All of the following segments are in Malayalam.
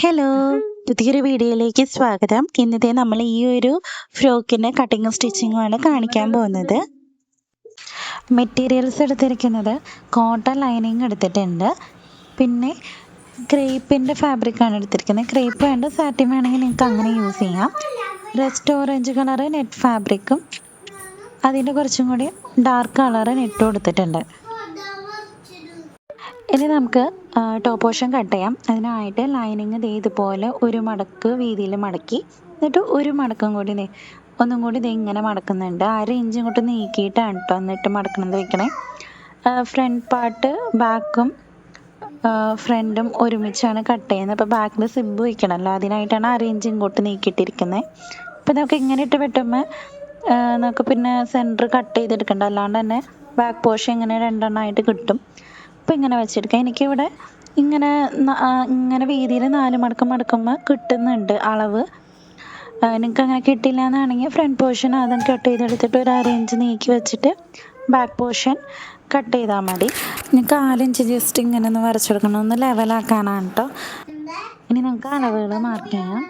ഹലോ, പുതിയൊരു വീഡിയോയിലേക്ക് സ്വാഗതം. ഇന്നത്തെ നമ്മൾ ഈ ഒരു ഫ്രോക്കിൻ്റെ കട്ടിങ്ങും സ്റ്റിച്ചിങ്ങുമാണ് കാണിക്കാൻ പോകുന്നത്. മെറ്റീരിയൽസ് എടുത്തിരിക്കുന്നത് കോട്ടൺ ലൈനിങ് എടുത്തിട്ടുണ്ട്, പിന്നെ ക്രേപ്പിൻ്റെ ഫാബ്രിക്കാണ് എടുത്തിരിക്കുന്നത്. ക്രേപ്പ് വേണ്ട സാറ്റിൻ വേണമെങ്കിൽ നിങ്ങൾക്ക് അങ്ങനെ യൂസ് ചെയ്യാം. റസ്റ്റ് ഓറഞ്ച് കളറ് നെറ്റ് ഫാബ്രിക്കും അതിൻ്റെ കുറച്ചും കൂടി ഡാർക്ക് കളറ് നെറ്റ് കൊടുത്തിട്ടുണ്ട്. ഇനി നമുക്ക് ടോപ്പ് പോർഷൻ കട്ട് ചെയ്യാം. അതിനായിട്ട് ലൈനിങ് ഇതുപോലെ ഒരു മടക്ക് വീതിയിൽ മടക്കി, എന്നിട്ട് ഒരു മടക്കും കൂടി ഒന്നും കൂടി ഇങ്ങനെ മടക്കുന്നുണ്ട്. 1/2 ഇഞ്ച് ഇങ്ങോട്ട് നീക്കിയിട്ടാണ് കേട്ടോ എന്നിട്ട് മടക്കണത് വെക്കണേ. ഫ്രണ്ട് പാർട്ട് ബാക്കും ഫ്രണ്ടും ഒരുമിച്ചാണ് കട്ട് ചെയ്യുന്നത്. അപ്പോൾ ബാക്കിൽ സിബ് വയ്ക്കണമല്ലോ, അതിനായിട്ടാണ് 1/2 ഇഞ്ച് ഇങ്ങോട്ട് നീക്കിയിട്ടിരിക്കുന്നത്. അപ്പോൾ നമുക്ക് ഇങ്ങനെ ഇട്ട് വെട്ടുമ്പോൾ നമുക്ക് പിന്നെ സെൻറ്റർ കട്ട് ചെയ്തെടുക്കണ്ട, അല്ലാണ്ട് തന്നെ ബാക്ക് പോർഷൻ ഇങ്ങനെ രണ്ടെണ്ണമായിട്ട് കിട്ടും. അപ്പോൾ ഇങ്ങനെ വെച്ചെടുക്കാം. എനിക്കിവിടെ ഇങ്ങനെ വീതിയിൽ 4 മടക്കം മടക്കുമ്പോൾ കിട്ടുന്നുണ്ട് അളവ്. നിങ്ങൾക്ക് അങ്ങനെ കിട്ടില്ല എന്നാണെങ്കിൽ ഫ്രണ്ട് പോർഷൻ ആദ്യം കട്ട് ചെയ്തെടുത്തിട്ട് ഒരു 1/2 ഇഞ്ച് നീക്കി വെച്ചിട്ട് ബാക്ക് പോർഷൻ കട്ട് ചെയ്താൽ മതി. നിങ്ങൾക്ക് 4 ഇഞ്ച് ജസ്റ്റ് ഇങ്ങനെ ഒന്ന് വരച്ചെടുക്കണം, ഒന്ന് ലെവലാക്കാനാണ് കേട്ടോ. ഇനി നമുക്ക് അളവുകൾ മാർക്ക് ചെയ്യാം.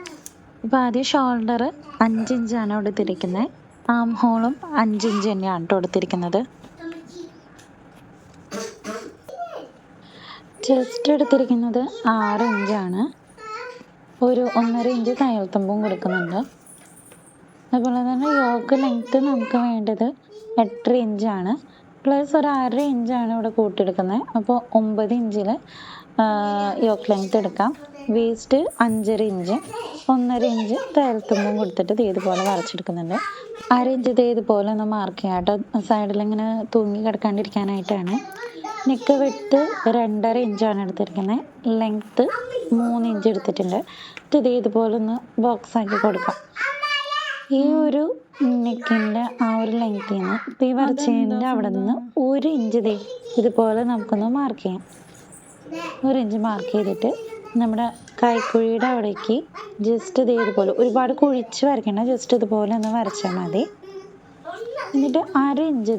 ഇപ്പോൾ ആദ്യം ഷോൾഡർ 5 ഇഞ്ചാണ് കൊടുത്തിരിക്കുന്നത്. ആം ഹോളും 5 ഇഞ്ച് തന്നെയാണ് കേട്ടോ കൊടുത്തിരിക്കുന്നത്. ചെസ്റ്റ് എടുത്തിരിക്കുന്നത് 6 ഇഞ്ചാണ്. ഒരു 1.5 ഇഞ്ച് തയ്യൽത്തുമ്പും കൊടുക്കുന്നുണ്ട്. അതുപോലെ തന്നെ യോക്ക് ലെങ്ത്ത് നമുക്ക് വേണ്ടത് 8 ഇഞ്ചാണ്. പ്ലസ് ഒരു 1/2 ഇഞ്ചാണ് ഇവിടെ കൂട്ടിയെടുക്കുന്നത്. അപ്പോൾ 9 ഇഞ്ചിൽ യോക്ക് ലെങ്ത്ത് എടുക്കാം. വേസ്റ്റ് 5.5 ഇഞ്ച്, 1.5 ഇഞ്ച് തയ്യൽത്തുമ്പും കൊടുത്തിട്ട് ഇതുപോലെ വരച്ചെടുക്കുന്നുണ്ട്. 1/2 ഇഞ്ച് ഇതുപോലെ ഒന്ന് മാർക്ക് ചെയ്യാം കേട്ടോ, സൈഡിലിങ്ങനെ തൂങ്ങി കിടക്കാണ്ടിരിക്കാനായിട്ടാണ്. നെക്ക് വിട്ട് 2.5 ഇഞ്ചാണ് എടുത്തിരിക്കുന്നത്. ലെങ്ത്ത് 3 ഇഞ്ച് എടുത്തിട്ടുണ്ട്. ഇതുപോലെ ഒന്ന് ബോക്സ് ആക്കി കൊടുക്കാം. ഈ ഒരു നെക്കിൻ്റെ ആ ഒരു ലെങ്ത്തിൽ നിന്ന് ഇപ്പോൾ ഈ വരച്ചതിൻ്റെ അവിടെ നിന്ന് 1 ഇഞ്ച് ഇതുപോലെ നമുക്കൊന്ന് മാർക്ക് ചെയ്യാം. 1 ഇഞ്ച് മാർക്ക് ചെയ്തിട്ട് നമ്മുടെ കൈക്കുഴിയുടെ അവിടേക്ക് ജസ്റ്റ് ഇതുപോലെ, ഒരുപാട് കുഴിച്ച് വരയ്ക്കണം, ജസ്റ്റ് ഇതുപോലെ ഒന്ന് വരച്ചാൽ മതി. എന്നിട്ട് 1/2 ഇഞ്ച്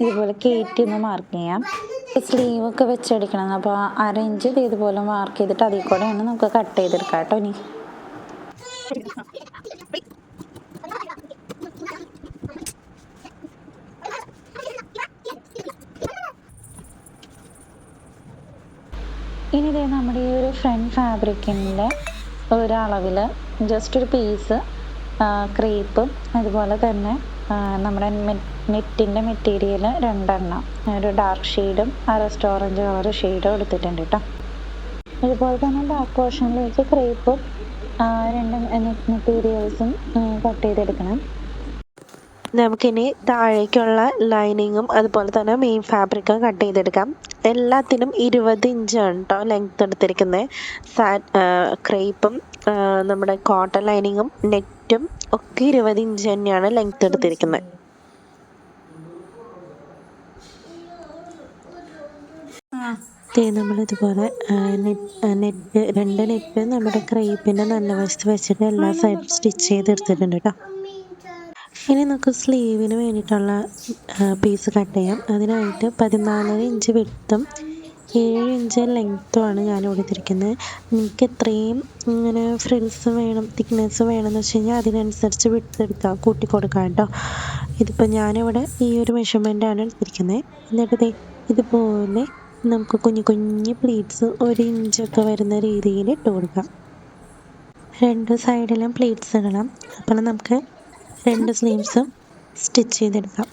ഇതുപോലെ കയറ്റി ഒന്ന് മാർക്ക് ചെയ്യാം. സ്ലീവ് ഒക്കെ വെച്ചടിക്കണം. അപ്പോൾ 1/2 ഇഞ്ച് ഇതുപോലെ മാർക്ക് ചെയ്തിട്ട് അതിൽ കൂടെയാണ് നമുക്ക് കട്ട് ചെയ്തെടുക്കാം കേട്ടോ. ഇനി നമ്മുടെ ഈ ഒരു ഫ്രണ്ട് ഫാബ്രിക്കിൻ്റെ ഒരളവിൽ ജസ്റ്റ് ഒരു പീസ് ക്രേപ്പും അതുപോലെ തന്നെ നമ്മുടെ നെറ്റിൻ്റെ മെറ്റീരിയൽ 2 എണ്ണം, ഒരു ഡാർക്ക് ഷെയ്ഡും റസ്റ്റ് ഓറഞ്ച് കളർ ഷെയ്ഡും എടുത്തിട്ടുണ്ട് കേട്ടോ. അതുപോലെ തന്നെ ബാക്ക് പോർഷനിലേക്ക് ക്രേപ്പും 2 മെറ്റീരിയൽസും കട്ട് ചെയ്തെടുക്കണം. നമുക്കിനി താഴേക്കുള്ള ലൈനിങ്ങും അതുപോലെ തന്നെ മെയിൻ ഫാബ്രിക്കും കട്ട് ചെയ്തെടുക്കാം. എല്ലാത്തിനും 20 ഇഞ്ചാണ് കേട്ടോ ലെങ്ത് എടുത്തിരിക്കുന്നത്. ക്രേപ്പും നമ്മുടെ കോട്ടൺ ലൈനിങ്ങും നെറ്റും ഒക്കെ 20 ഇഞ്ച് തന്നെയാണ് ലെങ്ത് എടുത്തിരിക്കുന്നത്. നമ്മളിതുപോലെ നെറ്റ് 2 നെറ്റ് നമ്മുടെ ക്രേപ്പിൻ്റെ നല്ല വശത്ത് വെച്ചിട്ട് എല്ലാ സൈഡും സ്റ്റിച്ച് ചെയ്തെടുത്തിട്ടുണ്ട് കേട്ടോ. ഇനി നമുക്ക് സ്ലീവിന് വേണ്ടിയിട്ടുള്ള പീസ് കട്ട് ചെയ്യാം. അതിനായിട്ട് 14 ഇഞ്ച് വിഡ്ത്തും 7 ഇഞ്ച് ലെങ്ത്തുമാണ് ഞാൻ കൊടുത്തിരിക്കുന്നത്. നിങ്ങൾക്ക് എത്രയും ഇങ്ങനെ ഫ്രിൽസ് വേണം, തിക്നെസ് വേണമെന്ന് വെച്ച് കഴിഞ്ഞാൽ അതിനനുസരിച്ച് വിഡ്ത്ത് എടുക്കാം, കൂട്ടി കൊടുക്കാം കേട്ടോ. ഇതിപ്പോൾ ഞാനിവിടെ ഈ ഒരു മെഷർമെൻറ്റാണ് എടുത്തിരിക്കുന്നത്. എന്നിട്ട് ഇതുപോലെ നമുക്ക് കുഞ്ഞു പ്ലീറ്റ്സ് 1 ഇഞ്ചൊക്കെ വരുന്ന രീതിയിൽ ഇട്ട് കൊടുക്കാം. 2 സൈഡിലും പ്ലീറ്റ്സ് ഇടണം. അപ്പോൾ നമുക്ക് 2 സ്ലീവ്സും സ്റ്റിച്ച് ചെയ്തെടുക്കാം.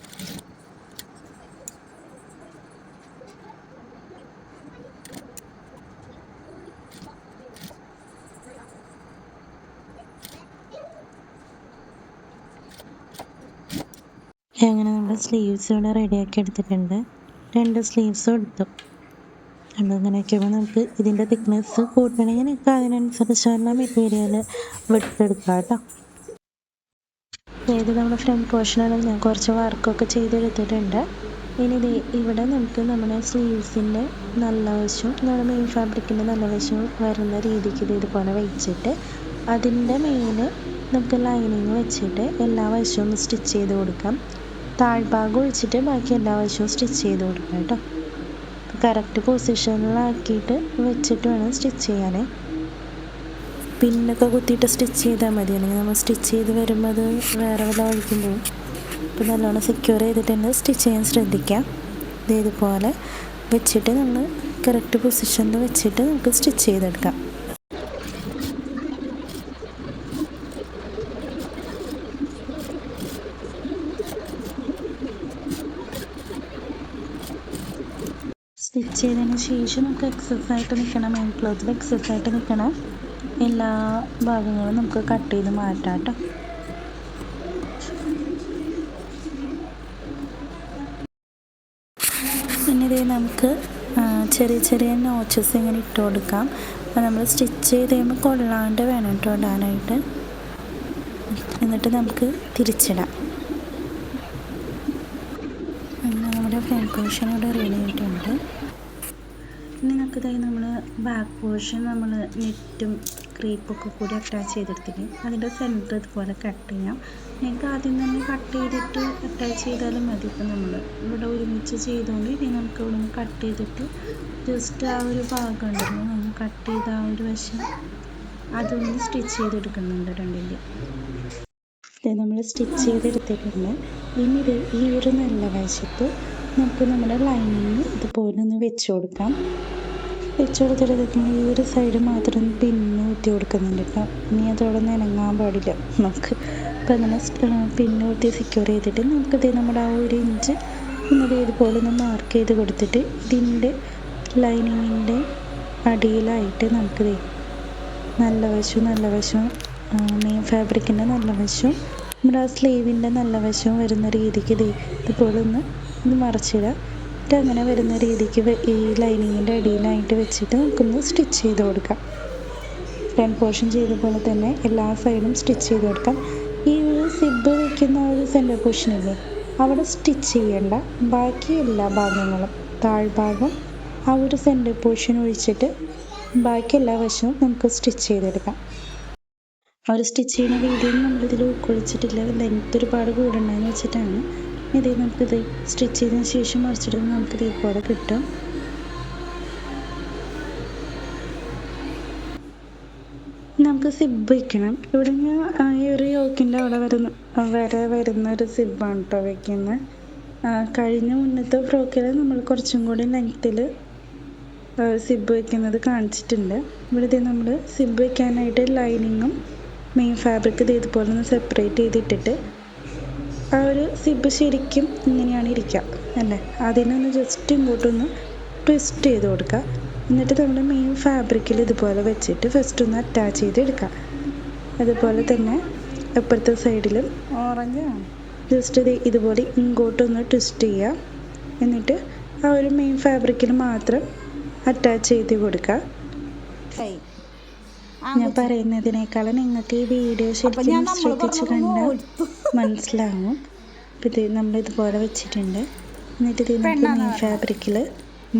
അങ്ങനെ നമ്മുടെ സ്ലീവ്സ് ഇവിടെ റെഡിയാക്കി എടുത്തിട്ടുണ്ട്. 2 സ്ലീവ്സും എടുത്തു. അങ്ങനെയൊക്കെ നമുക്ക് ഇതിൻ്റെ തിക്നെസ് കൂട്ടണമെങ്കിൽ നിങ്ങൾക്ക് അതിനനുസരിച്ചുള്ള മെറ്റീരിയൽ വിട്ടെടുക്കാം കേട്ടോ. നമ്മുടെ ഫ്രണ്ട് പോർഷനിൽ ഞാൻ കുറച്ച് വർക്കൊക്കെ ചെയ്തെടുത്തിട്ടുണ്ട്. ഇനി ഇവിടെ നമുക്ക് നമ്മുടെ സ്ലീവ്സിൻ്റെ നല്ല വശവും നമ്മുടെ മെയിൻ ഫാബ്രിക്കിൻ്റെ നല്ല വശവും വരുന്ന രീതിക്ക് ഇതുപോലെ വെച്ചിട്ട് അതിൻ്റെ മേലെ നമുക്ക് ലൈനിങ് വെച്ചിട്ട് എല്ലാ വശവും സ്റ്റിച്ച് ചെയ്ത് കൊടുക്കാം. താഴ്ഭാഗം ഒഴിച്ചിട്ട് ബാക്കി എല്ലാ വശവും സ്റ്റിച്ച് ചെയ്ത് കൊടുക്കാം കേട്ടോ. കറക്റ്റ് പൊസിഷനിലാക്കിയിട്ട് വെച്ചിട്ട് വേണം സ്റ്റിച്ച് ചെയ്യാൻ. പിന്നൊക്കെ കുത്തിയിട്ട് സ്റ്റിച്ച് ചെയ്താൽ മതി, അല്ലെങ്കിൽ നമ്മൾ സ്റ്റിച്ച് ചെയ്ത് വരുമ്പോൾ അത് വേറെ വല്ല വഴിക്കും പോകും. അപ്പോൾ നല്ലോണം സെക്യൂർ ചെയ്തിട്ട് തന്നെ സ്റ്റിച്ച് ചെയ്യാൻ ശ്രദ്ധിക്കാം. ഇതുപോലെ വെച്ചിട്ട് നമ്മൾ കറക്റ്റ് പൊസിഷനിൽ വെച്ചിട്ട് നമുക്ക് സ്റ്റിച്ച് ചെയ്തെടുക്കാം. സ്റ്റിച്ച് ചെയ്തതിന് ശേഷം നമുക്ക് എക്സസ്സായിട്ട് നിൽക്കണം, മെയിൻ ക്ലോത്തിൽ എക്സസ്സായിട്ട് നിൽക്കണം എല്ലാ ഭാഗങ്ങളും നമുക്ക് കട്ട് ചെയ്ത് മാറ്റാം കേട്ടോ. പിന്നെ ഇതേ നമുക്ക് ചെറിയ ചെറിയ നോച്ചസ് ഇങ്ങനെ ഇട്ട് കൊടുക്കാം. അപ്പോൾ നമ്മൾ സ്റ്റിച്ച് ചെയ്ത് കഴിയുമ്പോൾ കൊള്ളാണ്ട് വേണം കേട്ടോ ഇടാനായിട്ട്. എന്നിട്ട് നമുക്ക് തിരിച്ചിടാം. അങ്ങനെ നമ്മുടെ ഫ്രണ്ട് പോർഷൻ ഇവിടെ റെഡി ആയിട്ടുണ്ട്. ഇനി നമുക്കിതായി നമ്മൾ ബാക്ക് പോർഷൻ നമ്മൾ നെറ്റും ക്രീപ്പൊക്കെ കൂടി അറ്റാച്ച് ചെയ്തെടുത്തിട്ട് അതിൻ്റെ സെൻറ്റർ ഇതുപോലെ കട്ട് ചെയ്യാം. നിങ്ങൾക്ക് ആദ്യം തന്നെ കട്ട് ചെയ്തിട്ട് അറ്റാച്ച് ചെയ്താലും മതി. ഇപ്പോൾ നമ്മൾ ഇവിടെ ഒരുമിച്ച് ചെയ്തുകൊണ്ട് ഇനി നമുക്ക് ഇവിടെ നിന്ന് കട്ട് ചെയ്തിട്ട് ജസ്റ്റ് ആ ഒരു ഭാഗം ഉണ്ടല്ലോ നമ്മൾ കട്ട് ചെയ്ത ആ ഒരു വശം അതൊന്ന് സ്റ്റിച്ച് ചെയ്തെടുക്കുന്നുണ്ട് രണ്ടിൻ്റെ. ഇത് നമ്മൾ സ്റ്റിച്ച് ചെയ്തെടുത്തിട്ടുണ്ട്. ഇനി ഈ ഒരു നല്ല വശത്ത് നമുക്ക് നമ്മുടെ ലൈനിങ് ഇതുപോലെ ഒന്ന് വെച്ച് കൊടുക്കാം. വെച്ച് കൊടുത്തിട്ട് ഈ ഒരു സൈഡ് മാത്രം പിന്ന് കുത്തി കൊടുക്കുന്നുണ്ട് കേട്ടോ. ഇനി അതോടെ നനങ്ങാൻ പാടില്ല നമുക്ക്. അപ്പോൾ അങ്ങനെ പിന്ന് കുത്തി സെക്യൂർ ചെയ്തിട്ട് നമുക്കിത് നമ്മുടെ ആ 1 ഇഞ്ച് ഇന്നത് ഇതുപോലെ ഒന്ന് മാർക്ക് ചെയ്ത് കൊടുത്തിട്ട് ഇതിൻ്റെ ലൈനിങ്ങിൻ്റെ അടിയിലായിട്ട് നമുക്കിത് നല്ല വശവും മെയിൻ ഫാബ്രിക്കിൻ്റെ നല്ല വശവും നമ്മുടെ ആ സ്ലീവിൻ്റെ നല്ല വശവും വരുന്ന രീതിക്ക് ഇതുപോലെ ഒന്ന് ഇത് മറിച്ചിടുക. എന്നിട്ട് അങ്ങനെ വരുന്ന രീതിക്ക് ഈ ലൈനിങ്ങിൻ്റെ അടിയിലായിട്ട് വെച്ചിട്ട് നമുക്കൊന്ന് സ്റ്റിച്ച് ചെയ്ത് കൊടുക്കാം. ഫ്രണ്ട് പോർഷൻ ചെയ്ത പോലെ തന്നെ എല്ലാ സൈഡും സ്റ്റിച്ച് ചെയ്ത് കൊടുക്കാം. ഈ ഒരു സിബ് വയ്ക്കുന്ന ഒരു സെൻറ്റർ പോർഷനില്ലേ അവിടെ സ്റ്റിച്ച് ചെയ്യേണ്ട, ബാക്കി എല്ലാ ഭാഗങ്ങളും താഴ്ഭാഗം ആ ഒരു സെൻറ്റർ പോർഷൻ ഒഴിച്ചിട്ട് ബാക്കി എല്ലാ വശവും നമുക്ക് സ്റ്റിച്ച് ചെയ്തെടുക്കാം. ആ ഒരു സ്റ്റിച്ച് ചെയ്യുന്ന രീതിയിൽ നമ്മളിതിൽ ഉൾക്കൊള്ളിച്ചിട്ടില്ല, ലെങ്ത് ഒരുപാട് കൂടണ്ടെന്ന് വെച്ചിട്ടാണ്. ഇതേ നമുക്കിത് സ്റ്റിച്ച് ചെയ്തതിന് ശേഷം മറിച്ചിടുമ്പോൾ നമുക്കിത് ഇതുപോലെ കിട്ടും. നമുക്ക് സിബ് വയ്ക്കണം. ഇവിടെ ഞാൻ ഈ ഒരു യോക്കിൻ്റെ അവിടെ വരുന്ന ഒരു സിബാണ് കേട്ടോ വയ്ക്കുന്നത്. കഴിഞ്ഞ മുന്നത്തെ ഫ്രോക്കിൽ നമ്മൾ കുറച്ചും കൂടി ലെങ്ത്തിൽ സിബ് വയ്ക്കുന്നത് കാണിച്ചിട്ടുണ്ട്. ഇവിടെ നമ്മൾ സിബ് വയ്ക്കാനായിട്ട് ലൈനിങ്ങും മെയിൻ ഫാബ്രിക് ഇതുപോലെ ഒന്ന് സെപ്പറേറ്റ് ചെയ്തിട്ടിട്ട് ആ ഒരു സിബ് ശരിക്കും ഇങ്ങനെയാണ് ഇരിക്കുക അല്ലേ, അതിനൊന്ന് ജസ്റ്റ് ഇങ്ങോട്ടൊന്ന് ട്വിസ്റ്റ് ചെയ്ത് കൊടുക്കുക. എന്നിട്ട് നമ്മൾ മെയിൻ ഫാബ്രിക്കിൽ ഇതുപോലെ വെച്ചിട്ട് ഫസ്റ്റ് ഒന്ന് അറ്റാച്ച് ചെയ്തെടുക്കാം. അതുപോലെ തന്നെ അപ്പുറത്തെ സൈഡിലും ഓറഞ്ചാണ് ജസ്റ്റ് ഇതുപോലെ ഇങ്ങോട്ടൊന്ന് ട്വിസ്റ്റ് ചെയ്യുക. എന്നിട്ട് ആ ഒരു മെയിൻ ഫാബ്രിക്കിൽ മാത്രം അറ്റാച്ച് ചെയ്ത് കൊടുക്കുക. ഞാൻ പറയുന്നതിനേക്കാളും നിങ്ങൾക്ക് ഈ വീഡിയോ ശരിക്കും ശ്രദ്ധിച്ച് കണ്ടാൽ മനസ്സിലാവും. അപ്പോൾ ഇത് നമ്മളിതുപോലെ വെച്ചിട്ടുണ്ട്. എന്നിട്ട് ഇത് നമുക്ക് മെയിൻ ഫാബ്രിക്കിൽ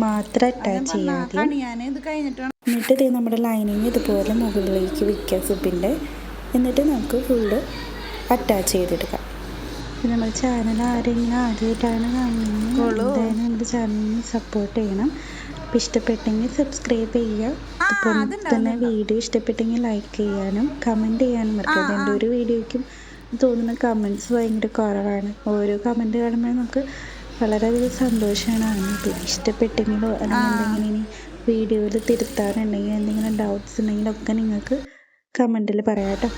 മാത്രം അറ്റാച്ച് ചെയ്യാതെ എന്നിട്ട് ഇത് നമ്മുടെ ലൈനിങ് ഇതുപോലെ മുകളിലേക്ക് വയ്ക്കുക സിബിൻ്റെ. എന്നിട്ട് നമുക്ക് ഫുള്ള് അറ്റാച്ച് ചെയ്തെടുക്കാം. നമ്മുടെ ചാനൽ ആരെങ്കിലും ആദ്യമായിട്ടാണ് കാണുന്നത് എന്തായാലും നമ്മുടെ ചാനലിനെ സപ്പോർട്ട് ചെയ്യണം. അപ്പോൾ ഇഷ്ടപ്പെട്ടെങ്കിൽ സബ്സ്ക്രൈബ് ചെയ്യുക. അതുപോലെ തന്നെ വീഡിയോ ഇഷ്ടപ്പെട്ടെങ്കിൽ ലൈക്ക് ചെയ്യാനും കമൻറ്റ് ചെയ്യാനും മറക്കരുത്. എൻ്റെ ഒരു വീഡിയോയ്ക്കും തോന്നുന്ന കമൻറ്റ്സ് ഭയങ്കര കുറവാണ്. ഓരോ കമൻറ്റ് കാണുമ്പോൾ നമുക്ക് വളരെയധികം സന്തോഷമാണ്. ഇഷ്ടപ്പെട്ടെങ്കിലോ അല്ലെങ്കിൽ എന്തെങ്കിലും ഇനി വീഡിയോയിൽ തിരുത്താനുണ്ടെങ്കിൽ എന്തെങ്കിലും ഡൗട്ട്സ് ഉണ്ടെങ്കിലൊക്കെ നിങ്ങൾക്ക് കമൻറ്റിൽ പറയാം കേട്ടോ.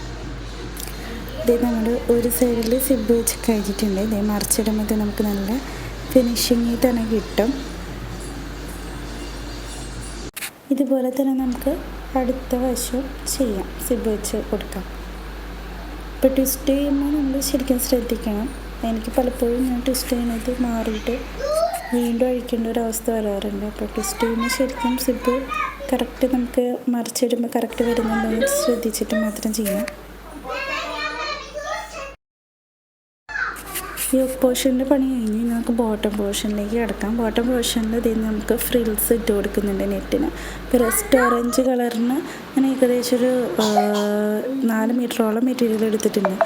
ഇത് നമ്മൾ ഒരു സൈഡിൽ സിബ് വെച്ച് കഴിഞ്ഞിട്ടുണ്ട്. ഇതേ മറിച്ചിടുമ്പോൾ നമുക്ക് നല്ല ഫിനിഷിങ്ങിൽ തന്നെ കിട്ടും. ഇതുപോലെ തന്നെ നമുക്ക് അടുത്ത വശവും ചെയ്യാം, സിബ് വെച്ച് കൊടുക്കാം. ഇപ്പോൾ ട്വിസ്റ്റ് ചെയ്യുമ്പോൾ നമ്മൾ ശരിക്കും ശ്രദ്ധിക്കണം. എനിക്ക് പലപ്പോഴും ഞാൻ ട്വിസ്റ്റ് ചെയ്യുന്നത് മാറിയിട്ട് വീണ്ടും അഴിക്കേണ്ട ഒരു അവസ്ഥ വരാറുണ്ട്. അപ്പോൾ ട്വിസ്റ്റ് ചെയ്യുമ്പോൾ ശരിക്കും സിബ് കറക്റ്റ് നമുക്ക് മറിച്ചിടുമ്പോൾ കറക്റ്റ് വരുന്നുണ്ടെന്ന് ശ്രദ്ധിച്ചിട്ട് മാത്രം ചെയ്യാം. ഈ പോർഷൻ്റെ പണി കഴിഞ്ഞ് നമുക്ക് ബോട്ടം പോർഷനിലേക്ക് കിടക്കാം. ബോട്ടം പോർഷനിൽ ഇതിൽ നമുക്ക് ഫ്രിൽസ് ഇട്ട് കൊടുക്കുന്നുണ്ട് നെറ്റിന്. ഇപ്പോൾ റസ്റ്റ് ഓറഞ്ച് കളറിന് ഞാൻ ഏകദേശം ഒരു 4 മീറ്ററോളം മെറ്റീരിയൽ എടുത്തിട്ടുണ്ട്.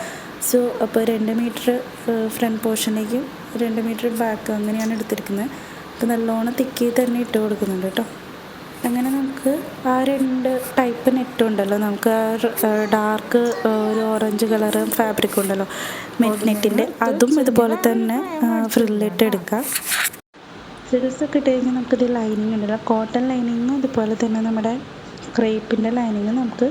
സോ അപ്പോൾ 2 മീറ്റർ ഫ്രണ്ട് പോർഷനിലേക്കും 2 മീറ്റർ ബാക്ക് അങ്ങനെയാണ് എടുത്തിരിക്കുന്നത്. അപ്പോൾ നല്ലോണം തിക്കി തന്നെ ഇട്ട് കൊടുക്കുന്നുണ്ട് കേട്ടോ. അങ്ങനെ നമുക്ക് ആ 2 ടൈപ്പ് നെറ്റും ഉണ്ടല്ലോ, നമുക്ക് ഡാർക്ക് ഒരു ഓറഞ്ച് കളർ ഫാബ്രിക് ഉണ്ടല്ലോ നെറ്റിൻ്റെ, അതും ഇതുപോലെ തന്നെ ഫ്രില്ലിട്ട് എടുക്കാം. ഫ്രിൽസ് ഒക്കെ ഇട്ട് കഴിഞ്ഞാൽ നമുക്കിത് ലൈനിങ് ഉണ്ടല്ലോ, കോട്ടൺ ലൈനിങ്ങും അതുപോലെ തന്നെ നമ്മുടെ ക്രേപ്പിൻ്റെ ലൈനിങ് നമുക്ക്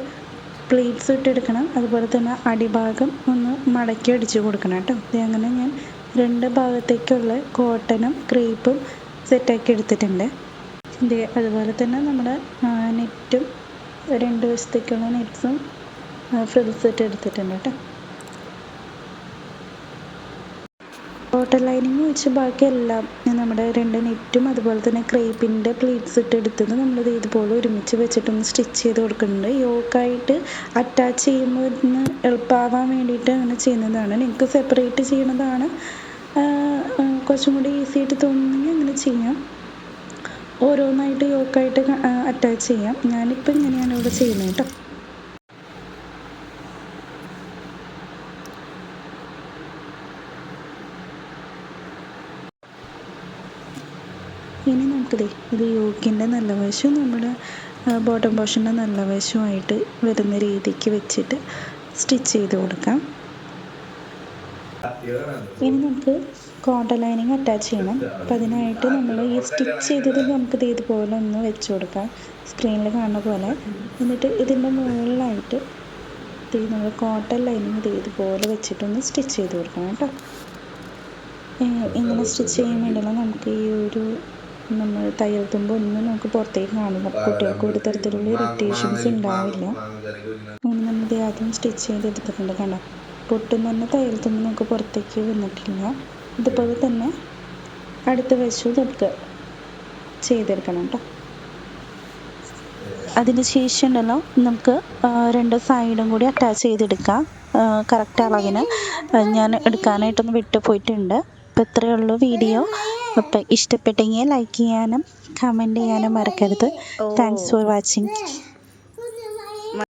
പ്ലീറ്റ്സ് ഇട്ടെടുക്കണം. അതുപോലെ തന്നെ അടിഭാഗം ഒന്ന് മടക്കി അടിച്ച് കൊടുക്കണം കേട്ടോ. ഇത് അങ്ങനെ ഞാൻ 2 ഭാഗത്തേക്കുള്ള കോട്ടനും ക്രേപ്പും സെറ്റാക്കി എടുത്തിട്ടുണ്ട്. ഇത് അതുപോലെ തന്നെ നമ്മുടെ നെറ്റും 2 വശത്തേക്കുള്ള നെറ്റ്സും ഫ്രിൽസ് ഇട്ട് എടുത്തിട്ടുണ്ട് കേട്ടോ. കോട്ടൺ ലൈനിങ് വെച്ച് ബാക്കി എല്ലാം നമ്മുടെ 2 നെറ്റും അതുപോലെ തന്നെ ക്രേപ്പിൻ്റെ പ്ലീറ്റ്സ് ഇട്ട് എടുത്തത് നമ്മളിത് ഇതുപോലെ ഒരുമിച്ച് വെച്ചിട്ടൊന്ന് സ്റ്റിച്ച് ചെയ്ത് കൊടുക്കുന്നുണ്ട്. യോക്കായിട്ട് അറ്റാച്ച് ചെയ്യുമ്പോൾ ഒന്ന് എളുപ്പമാവാൻ വേണ്ടിയിട്ട് അങ്ങനെ ചെയ്യുന്നതാണ്. നിങ്ങൾക്ക് സെപ്പറേറ്റ് ചെയ്യണതാണ് കുറച്ചും കൂടി ഈസി ആയിട്ട് തോന്നുന്നെങ്കിൽ അങ്ങനെ ചെയ്യാം. ഓരോന്നായിട്ട് യോക്കായിട്ട് അറ്റാച്ച് ചെയ്യാം. ഞാനിപ്പോൾ ഇങ്ങനെയാണ് ഇവിടെ ചെയ്യുന്നത് കേട്ടോ. ഇനി നമുക്കിത് ഇത് യോക്കിൻ്റെ നല്ല വശവും നമ്മുടെ ബോട്ടം പോർഷൻ്റെ നല്ല വശവുമായിട്ട് വരുന്ന രീതിക്ക് വെച്ചിട്ട് സ്റ്റിച്ച് ചെയ്ത് കൊടുക്കാം. ഇനി നമുക്ക് കോട്ടൺ ലൈനിങ് അറ്റാച്ച് ചെയ്യണം. അപ്പം അതിനായിട്ട് നമ്മൾ ഈ സ്റ്റിച്ച് ചെയ്തത് നമുക്കിത് ഇതുപോലെ ഒന്ന് വെച്ച് കൊടുക്കാം, സ്ക്രീനിൽ കാണുന്ന പോലെ. എന്നിട്ട് ഇതിൻ്റെ മുകളിലായിട്ട് നമ്മൾ കോട്ടൺ ലൈനിങ് ഇതുപോലെ വെച്ചിട്ടൊന്ന് സ്റ്റിച്ച് ചെയ്ത് കൊടുക്കണം കേട്ടോ. ഇങ്ങനെ സ്റ്റിച്ച് ചെയ്യുമ്പോഴല്ലോ നമുക്ക് ഈ ഒരു നമ്മൾ തയ്യൽ തുമ്പ് ഒന്നും നമുക്ക് പുറത്തേക്ക് കാണില്ല, കുട്ടികൾക്ക് ഒരു തരത്തിലുള്ള ഇറിറ്റേഷൻസ് ഉണ്ടാവില്ല. അങ്ങനെ നമ്മളിത് ആദ്യം സ്റ്റിച്ച് ചെയ്തെടുത്തിട്ടുണ്ട്, കണ്ടോ. പൊട്ടും തന്നെ തയ്യൽ തുമ്പ് നമുക്ക് പുറത്തേക്ക് വന്നിട്ടില്ല. ഇതുപോലെ തന്നെ അടുത്ത വശവും നമുക്ക് ചെയ്തെടുക്കണം കേട്ടോ. അതിന് ശേഷം ഉണ്ടല്ലോ നമുക്ക് 2 സൈഡും കൂടി അറ്റാച്ച് ചെയ്തെടുക്കാം കറക്റ്റ് അളവിന്. ഞാൻ എടുക്കാനായിട്ടൊന്ന് വിട്ടു പോയിട്ടുണ്ട്. അപ്പോൾ ഇത്രയേ ഉള്ളൂ വീഡിയോ. അപ്പം ഇഷ്ടപ്പെട്ടെങ്കിൽ ലൈക്ക് ചെയ്യാനും കമൻറ്റ് ചെയ്യാനും മറക്കരുത്. Thanks for watching.